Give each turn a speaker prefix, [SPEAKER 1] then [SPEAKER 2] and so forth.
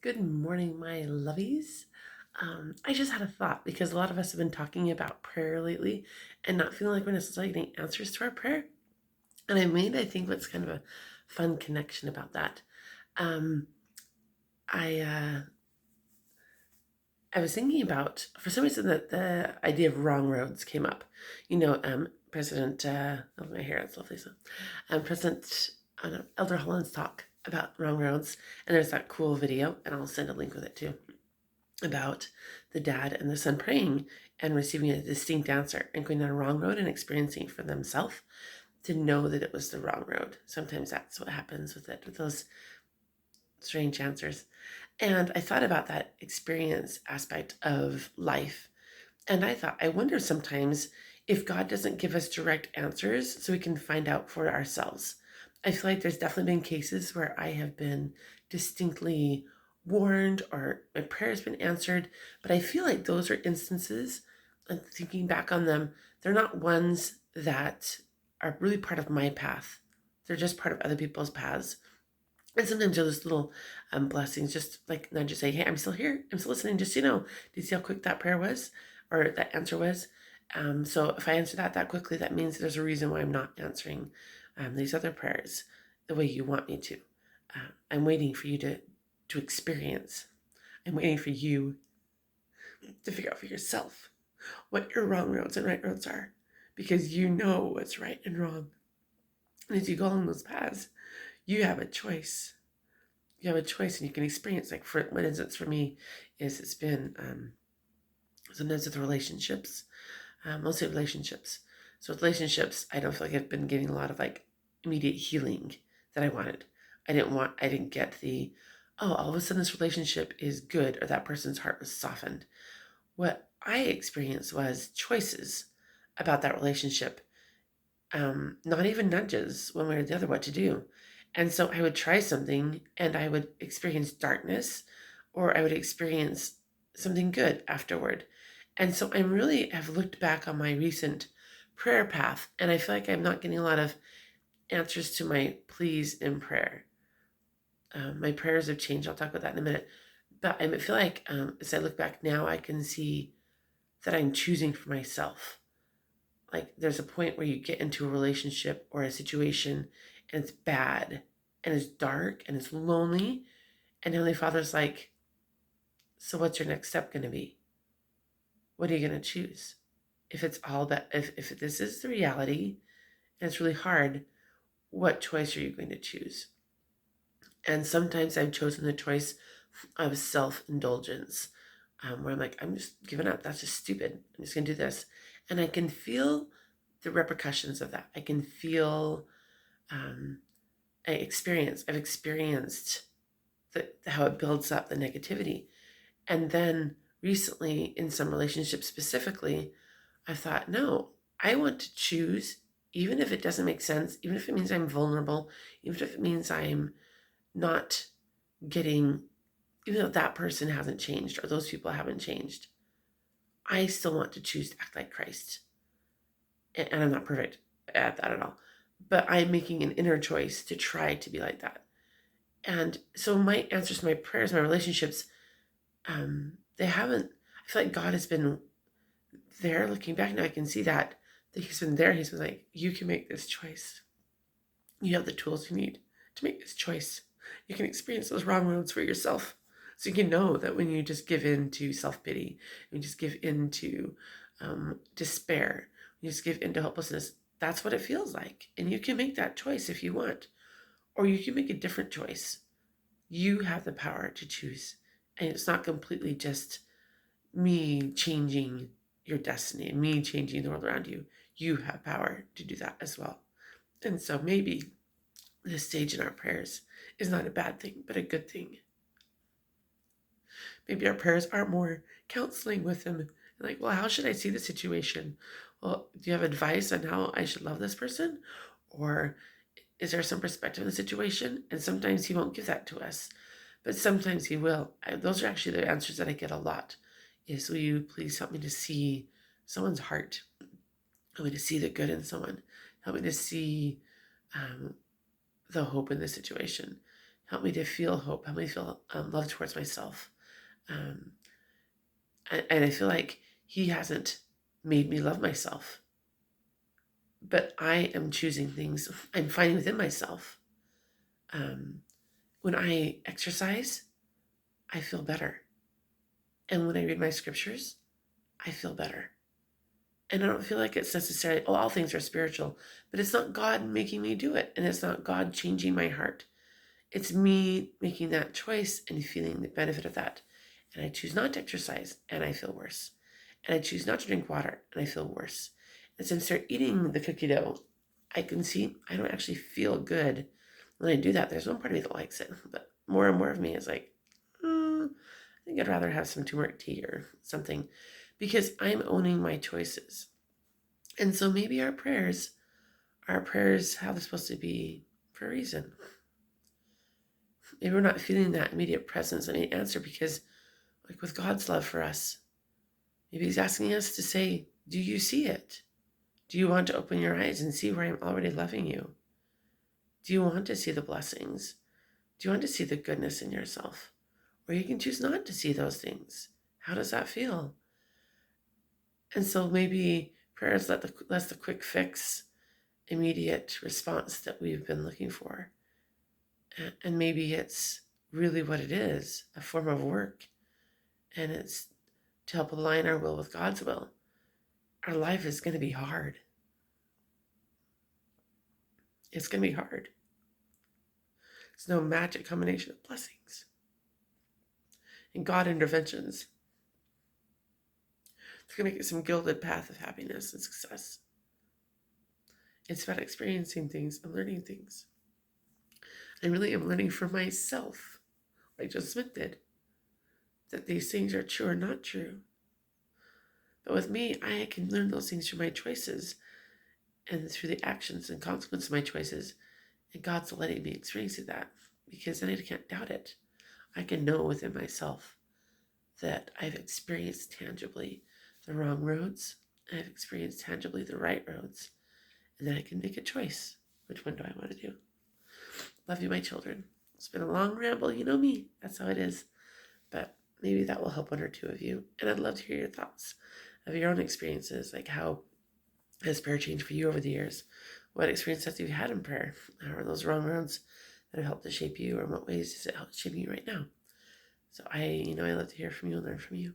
[SPEAKER 1] Good morning, my lovies. I just had a thought because a lot of us have been talking about prayer lately and not feeling like we're necessarily getting answers to our prayer. And I think, what's kind of a fun connection about that. Um, I uh, I was thinking about, for some reason, that the idea of wrong roads came up. President, oh, my hair, it's lovely. So, President Elder Holland's talk about wrong roads, and there's that cool video, and I'll send a link with it too, about the dad and the son praying and receiving a distinct answer and going down a wrong road and experiencing for themselves to know that it was the wrong road. Sometimes that's what happens with it, with those strange answers. And I thought about that experience aspect of life. And I thought, I wonder sometimes if God doesn't give us direct answers so we can find out for ourselves. I feel like there's definitely been cases where I have been distinctly warned or my prayer has been answered, but I feel like those are instances, and thinking back on them, they're not ones that are really part of my path. They're just part of other people's paths. And sometimes those little blessings, just like nudge, say, "Hey, I'm still here. I'm still listening. Just do you see how quick that prayer was, or that answer was? So if I answer that quickly, that means there's a reason why I'm not answering these other prayers the way you want me to. I'm waiting for you to experience. I'm waiting for you to figure out for yourself what your wrong roads and right roads are, because you know what's right and wrong. And as you go along those paths, you have a choice. You have a choice, and you can experience, like, for what instance for me is it's been sometimes with relationships, mostly relationships. So with relationships, I don't feel like I've been getting a lot of like immediate healing that I wanted. I didn't get the, oh, all of a sudden this relationship is good, or that person's heart was softened. What I experienced was choices about that relationship, not even nudges one way or the other what to do. And so I would try something and I would experience darkness, or I would experience something good afterward. And so I really have looked back on my recent prayer path, and I feel like I'm not getting a lot of answers to my pleas in prayer. My prayers have changed. I'll talk about that in a minute. But I feel like as I look back now, I can see that I'm choosing for myself. Like, there's a point where you get into a relationship or a situation and it's bad and it's dark and it's lonely. And Heavenly Father's like, so what's your next step going to be? What are you going to choose? If it's all that, if this is the reality and it's really hard, what choice are you going to choose? And sometimes I've chosen the choice of self-indulgence, where I'm like, I'm just giving up. That's just stupid. I'm just going to do this. And I can feel the repercussions of that. I can feel, um, I've experienced how it builds up the negativity. And then recently, in some relationships specifically, I thought, no, I want to choose, even if it doesn't make sense, even if it means I'm vulnerable, even if it means I'm not getting, even though that person hasn't changed or those people haven't changed, I still want to choose to act like Christ. And I'm not perfect at that at all, but I'm making an inner choice to try to be like that. And so my answers to my prayers, my relationships, they haven't, I feel like God has been there. Looking back now, I can see that He's been there. He's been like, you can make this choice. You have the tools you need to make this choice. You can experience those wrong roads for yourself. So you can know that when you just give in to self-pity, when you just give in to despair, when you just give in to hopelessness, that's what it feels like. And you can make that choice if you want. Or you can make a different choice. You have the power to choose. And it's not completely just me changing your destiny, me changing the world around you. You have power to do that as well. And so maybe this stage in our prayers is not a bad thing, but a good thing. Maybe our prayers are more counseling with Him. Like, well, how should I see the situation? Well, do you have advice on how I should love this person? Or is there some perspective in the situation? And sometimes He won't give that to us, but sometimes He will. Those are actually the answers that I get a lot. Is, will you please help me to see someone's heart? Help me to see the good in someone. Help me to see the hope in the situation. Help me to feel hope. Help me to feel love towards myself. Um, and I feel like he hasn't made me love myself, but I am choosing things I'm finding within myself. Um, when I exercise, I feel better. And when I read my scriptures, I feel better. And I don't feel like it's necessarily, all things are spiritual, but it's not God making me do it. And it's not God changing my heart. It's me making that choice and feeling the benefit of that. And I choose not to exercise and I feel worse. And I choose not to drink water and I feel worse. And so I start eating the cookie dough, I can see I don't actually feel good when I do that. There's one part of me that likes it, but more and more of me is like, I think I'd rather have some turmeric tea or something because I'm owning my choices. And so maybe our prayers, how they're supposed to be for a reason. Maybe we're not feeling that immediate presence and the answer because, like with God's love for us, maybe He's asking us to say, do you see it? Do you want to open your eyes and see where I'm already loving you? Do you want to see the blessings? Do you want to see the goodness in yourself? Or you can choose not to see those things. How does that feel? And so maybe prayer is less the quick fix, immediate response that we've been looking for. And maybe it's really what it is, a form of work. And it's to help align our will with God's will. Our life is going to be hard. It's going to be hard. It's no magic combination of blessings and God interventions. It's going to make it some gilded path of happiness and success. It's about experiencing things and learning things. I really am learning for myself, like Joseph Smith did, that these things are true or not true. But with me, I can learn those things through my choices and through the actions and consequences of my choices. And God's letting me experience that because then I can't doubt it. I can know within myself that I've experienced tangibly the wrong roads, and I've experienced tangibly the right roads, and then I can make a choice. Which one do I want to do? Love you, my children. It's been a long ramble. You know me. That's how it is. But maybe that will help one or two of you. And I'd love to hear your thoughts of your own experiences, like how has prayer changed for you over the years? What experiences have you had in prayer? How are those wrong roads that have helped to shape you, or in what ways does it help shape you right now? So I love to hear from you and learn from you.